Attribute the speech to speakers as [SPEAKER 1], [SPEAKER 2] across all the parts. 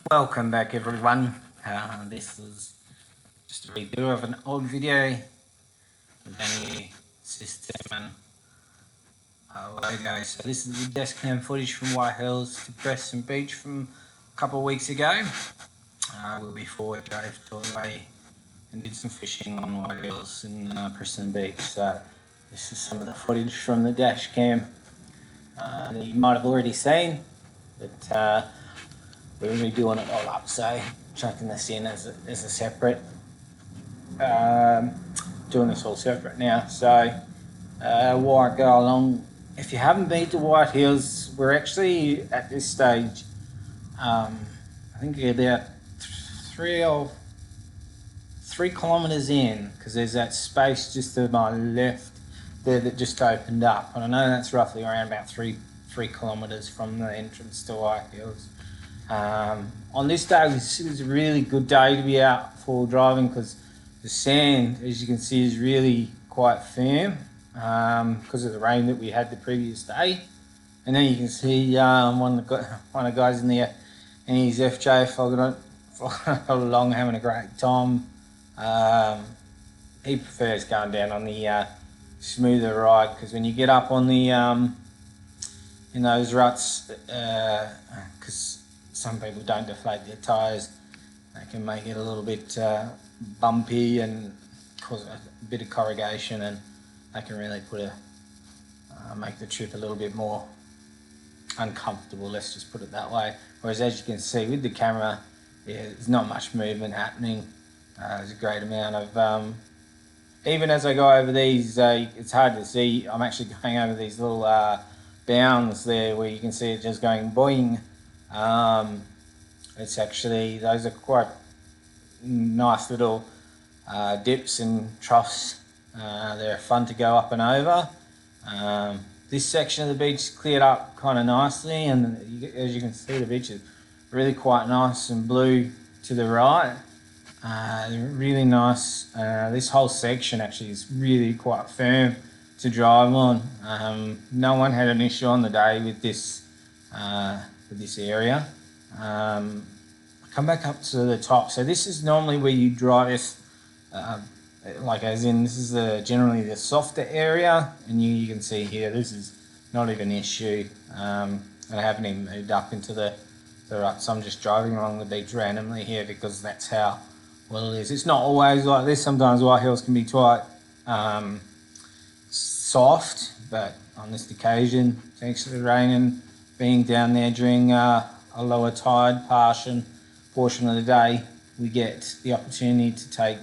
[SPEAKER 1] Welcome back everyone. This is just a redo of an old video with a new system and logo. So this is the desk cam footage from Whitehills to Preston Beach from a couple of weeks ago. Before I drove all the way and did some fishing on Whitehills in Preston Beach. So this is some of the footage from the dash cam that you might have already seen, but we're redoing it all up, so chucking this in as a separate, doing this all separate now. So while I go along, if you haven't been to Whitehills, we're actually at this stage, I think about 3 kilometres in, because there's that space just to my left there that just opened up, and I know that's roughly around about 3 kilometres from the entrance to Whitehills. On this day, it was a really good day to be out full driving because the sand, as you can see, is really quite firm because of the rain that we had the previous day. And then you can see one of the guys in there in his FJ flogging along, having a great time. He prefers going down on the smoother ride, because when you get up on the in those ruts, because some people don't deflate their tyres, they can make it a little bit bumpy and cause a bit of corrugation, and they can really make the trip a little bit more uncomfortable, let's just put it that way. Whereas as you can see with the camera, there's not much movement happening. There's a great amount of, even as I go over these, it's hard to see, I'm actually going over these little bounds there where you can see it just going boing. It's actually, those are quite nice little dips and troughs. They're fun to go up and over. This section of the beach is cleared up kind of nicely, and as you can see, the beach is really quite nice and blue to the right. Really nice. This whole section actually is really quite firm to drive on. No one had an issue on the day with this area. Come back up to the top. So this is normally where you drive, like as in this is generally the softer area, and you can see here this is not even an issue. And I haven't even moved up into the ruts. I'm just driving along the beach randomly here because that's how well it is. It's not always like this. Sometimes Whitehills can be quite soft, but on this occasion, thanks to the rain and being down there during a lower tide portion of the day, we get the opportunity to take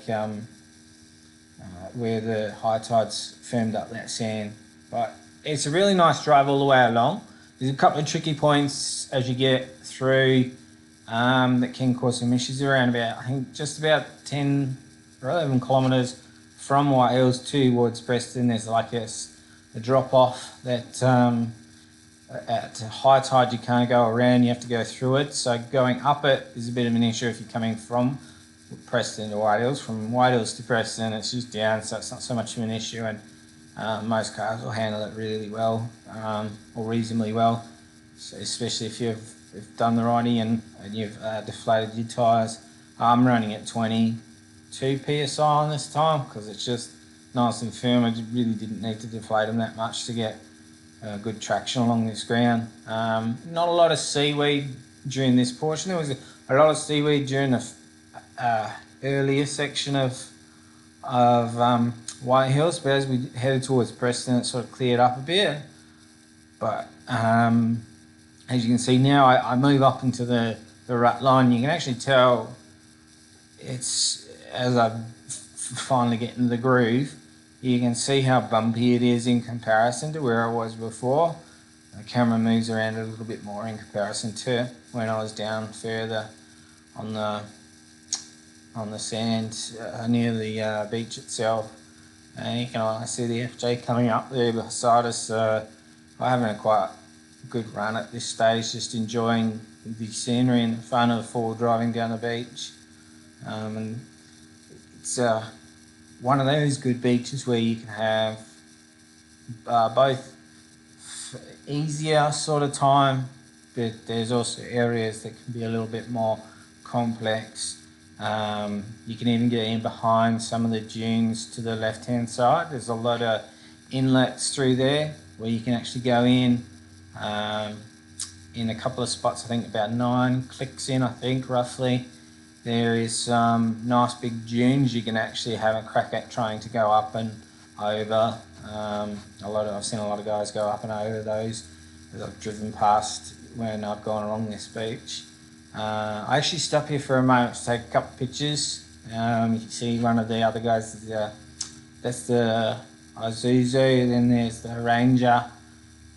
[SPEAKER 1] where the high tide's firmed up that sand. But it's a really nice drive all the way along. There's a couple of tricky points as you get through that can cause some issues around about, I think, just about 10 or 11 kilometres from Whitehills towards Preston. There's like a drop off that at high tide you can't go around, you have to go through it. So going up it is a bit of an issue if you're coming from Preston to Whitehills. From Whitehills to Preston, it's just down, so it's not so much of an issue, and most cars will handle it really well, or reasonably well. So especially if you've done the riding and you've deflated your tyres. I'm running at 22 psi on this time because it's just nice and firm. I really didn't need to deflate them that much to get good traction along this ground. Not a lot of seaweed during this portion. There was a lot of seaweed during the earlier section of Whitehills, but as we headed towards Preston, it sort of cleared up a bit. But as you can see now, I move up into the rut line. You can actually tell it's, as I finally get into the groove, you can see how bumpy it is in comparison to where I was before. The camera moves around a little bit more in comparison to when I was down further on the sand near the beach itself. And you can see the FJ coming up there beside us. I'm having a quite good run at this stage, just enjoying the scenery and the fun of full driving down the beach. And it's one of those good beaches where you can have both easier sort of time, but there's also areas that can be a little bit more complex. You can even get in behind some of the dunes to the left hand side. There's a lot of inlets through there where you can actually go in a couple of spots. I think about 9 clicks in, I think, roughly. There is some nice big dunes you can actually have a crack at trying to go up and over. I've seen a lot of guys go up and over those as I've driven past when I've gone along this beach. I actually stopped here for a moment to take a couple of pictures. You can see one of the other guys, that's the Isuzu, then there's the Ranger.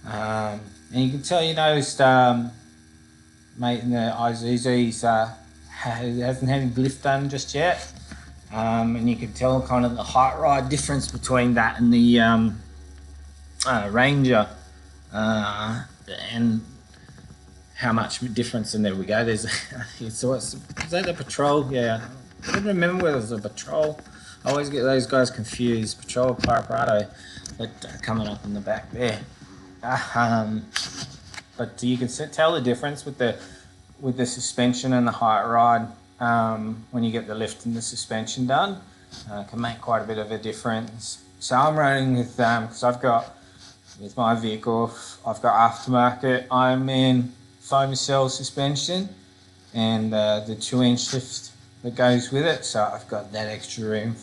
[SPEAKER 1] And you can tell, mate in the Isuzu, hasn't had his lift done just yet. And you can tell kind of the height ride difference between that and the Ranger. And how much difference, and there we go. There's, so is that the Patrol? Yeah, I don't remember whether it was a Patrol. I always get those guys confused. Patrol Paraparato, but coming up in the back there. But you can tell the difference with the suspension and the height ride when you get the lift and the suspension done. Can make quite a bit of a difference. So I'm running with because I've got, with my vehicle, I've got aftermarket Ironman foam cell suspension and the 2-inch lift that goes with it. So I've got that extra room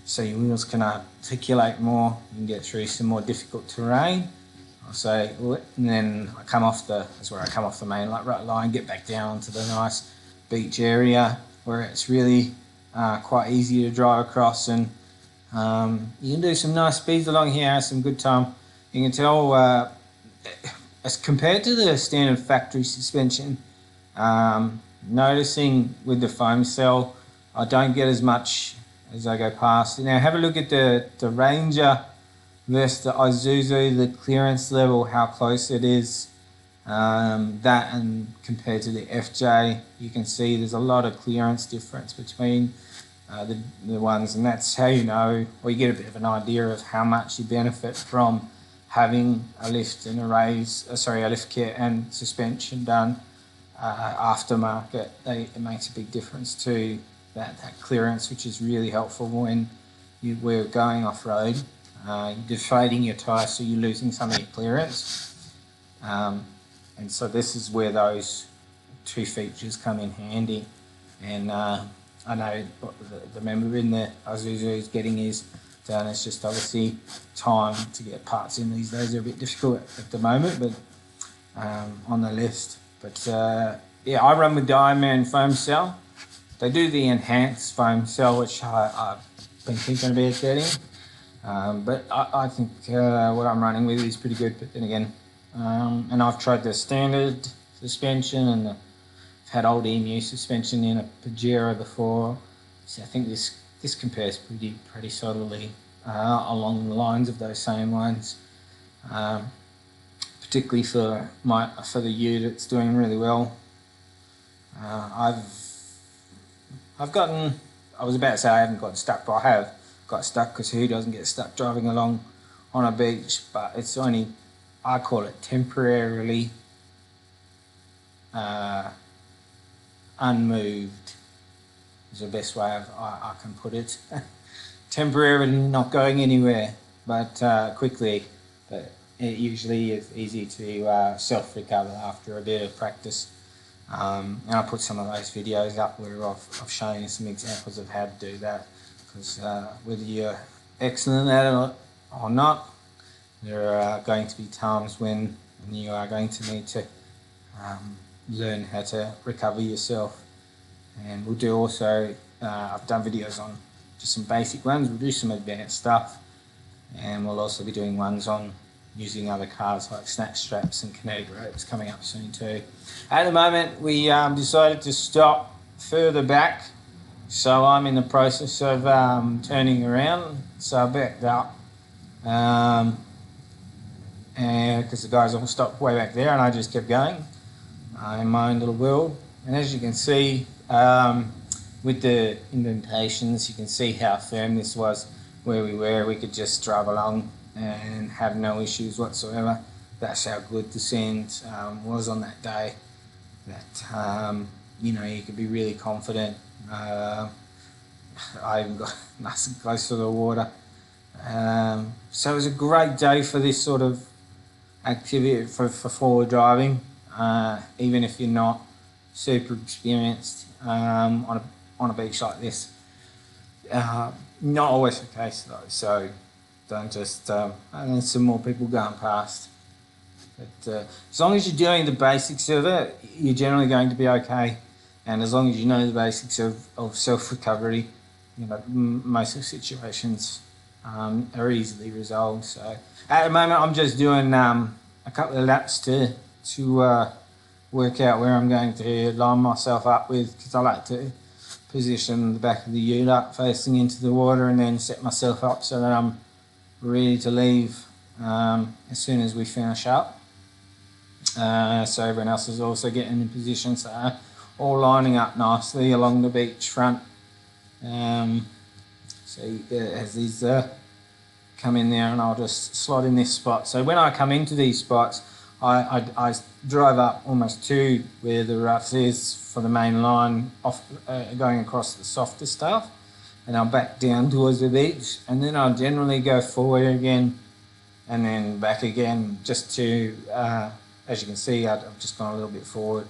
[SPEAKER 1] so your wheels can articulate more and get through some more difficult terrain. And then that's where I come off the main right line, get back down to the nice beach area where it's really quite easy to drive across, and you can do some nice speeds along here, have some good time. You can tell as compared to the standard factory suspension, noticing with the foam cell, I don't get as much as I go past. Now have a look at the Ranger versus the Isuzu, the clearance level, how close it is. That and compared to the FJ, you can see there's a lot of clearance difference between the ones, and that's how you know, or you get a bit of an idea of how much you benefit from having a lift and a lift kit and suspension done aftermarket. It makes a big difference to that clearance, which is really helpful when we're going off-road. You're deflating your tyre, so you're losing some of your clearance. And so this is where those two features come in handy. And I know the member in the Isuzu is getting his done. It's just obviously time to get parts in these days are a bit difficult at the moment, but on the list. But yeah, I run with the Ironman foam cell. They do the enhanced foam cell, which I've been thinking about getting. But I think what I'm running with is pretty good. But then again, and I've tried the standard suspension, and I've had old EMU suspension in a Pajero before. So I think this compares pretty solidly along the lines of those same ones. Particularly for the U that's doing really well. I was about to say I haven't gotten stuck, but I have got stuck, because who doesn't get stuck driving along on a beach? But it's only, I call it temporarily unmoved is the best way I can put it. Temporarily not going anywhere, but quickly. But it usually is easy to self-recover after a bit of practice. And I put some of those videos up where I've shown you some examples of how to do that, because whether you're excellent at it or not, there are going to be times when you are going to need to learn how to recover yourself. And we'll do also, I've done videos on just some basic ones, we'll do some advanced stuff, and we'll also be doing ones on using other cars like snatch straps and kinetic ropes coming up soon too. At the moment we decided to stop further back, so I'm in the process of turning around, so I backed up and because the guys all stopped way back there and I just kept going in my own little world. And as you can see with the indentations, you can see how firm this was where we were. We could just drive along and have no issues whatsoever. That's how good the sand was on that day. That you know, you could be really confident. I even got nice and close to the water. So it was a great day for this sort of activity for forward driving, even if you're not super experienced on a beach like this. Not always the case though, so don't just, and there's some more people going past. But as long as you're doing the basics of it, you're generally going to be okay. And as long as you know the basics of self-recovery, you know, most of the situations are easily resolved. So at the moment, I'm just doing a couple of laps to work out where I'm going to line myself up with, because I like to position the back of the ute up facing into the water and then set myself up so that I'm ready to leave as soon as we finish up. So everyone else is also getting in position, so all lining up nicely along the beach front. So as these come in there, and I'll just slot in this spot. So when I come into these spots, I drive up almost to where the rough is for the main line, off going across the softer stuff, and I'll back down towards the beach, and then I'll generally go forward again and then back again, just to, as you can see, I've just gone a little bit forward,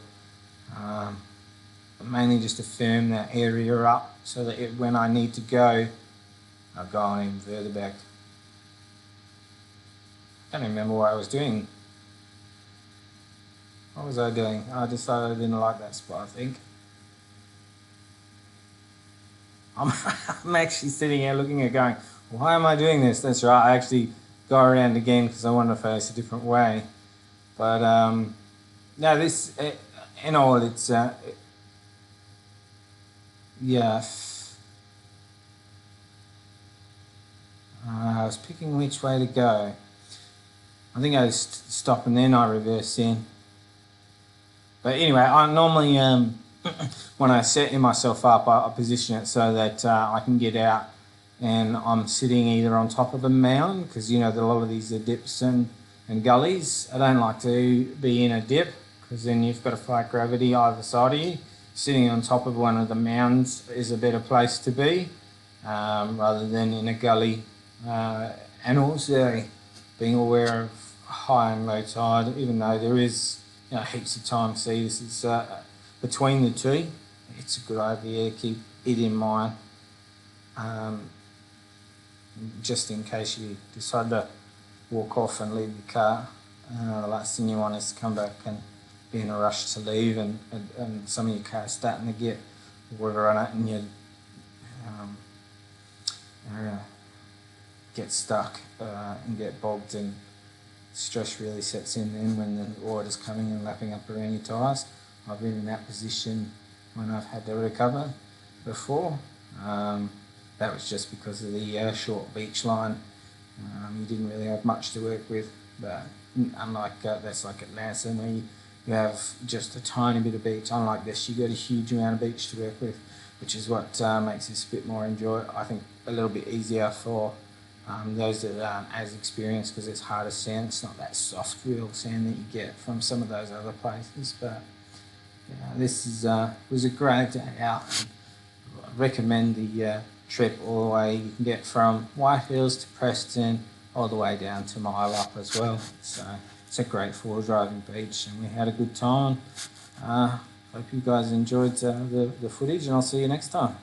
[SPEAKER 1] mainly just to firm that area up so that when I need to go, I'll go on even further back. I don't remember what I was doing. What was I doing? I decided I didn't like that spot, I think. I'm actually sitting here looking at going, why am I doing this? That's right, I actually go around again because I want to face a different way. But no, this, in all, it's, yeah. I was picking which way to go. I think I just stop and then I reverse in. But anyway, I normally, when I set myself up, I position it so that I can get out and I'm sitting either on top of a mound, because you know that a lot of these are dips and gullies. I don't like to be in a dip, because then you've got to fight gravity either side of you. Sitting on top of one of the mounds is a better place to be, rather than in a gully. And also being aware of high and low tide, even though there is, you know, heaps of time. See, this is between the two. It's a good idea to keep it in mind, just in case you decide to walk off and leave the car. The last thing you want is to come back and be in a rush to leave, and some of your car's starting to get water on it, and you get stuck and get bogged, and stress really sets in then when the water's coming and lapping up around your tyres. I've been in that position when I've had to recover before. That was just because of the short beach line. You didn't really have much to work with, but unlike that's like at Lansing, where you have just a tiny bit of beach. Unlike this, you got a huge amount of beach to work with, which is what makes this a bit more I think a little bit easier for those that aren't as experienced, because it's harder sand. It's not that soft real sand that you get from some of those other places. But yeah, this is was a great day out. I recommend the trip all the way. You can get from Whitehills to Preston, all the way down to Mile Up as well. So it's a great forward driving beach, and we had a good time. Hope you guys enjoyed the footage, and I'll see you next time.